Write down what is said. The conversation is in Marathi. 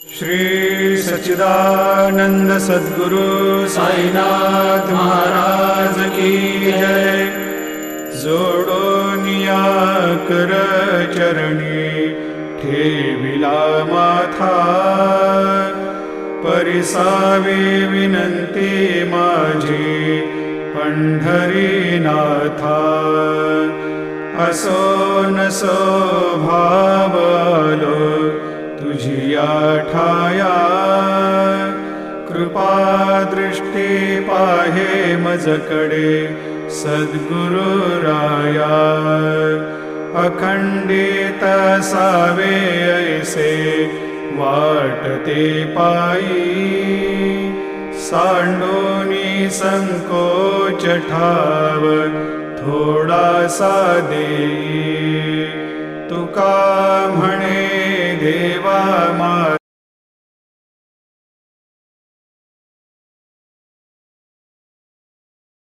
श्री सच्चिदानंद सद्गुरु साईनाथ महाराज की जय। जोडोनिया कर चरणी ठेविला माथा, परिसावे विनंती माझी पंढरीनाथा। असो नसो भाव आलो तुझिया ठाया, कृपा दृष्टी पाहे मजकडे सद्गुरु राया। अखंडित सावे ऐसे वाटते पायी, सांडोनी संकोच ठाव थोडासा देई। तुका म्हणे देवा माझा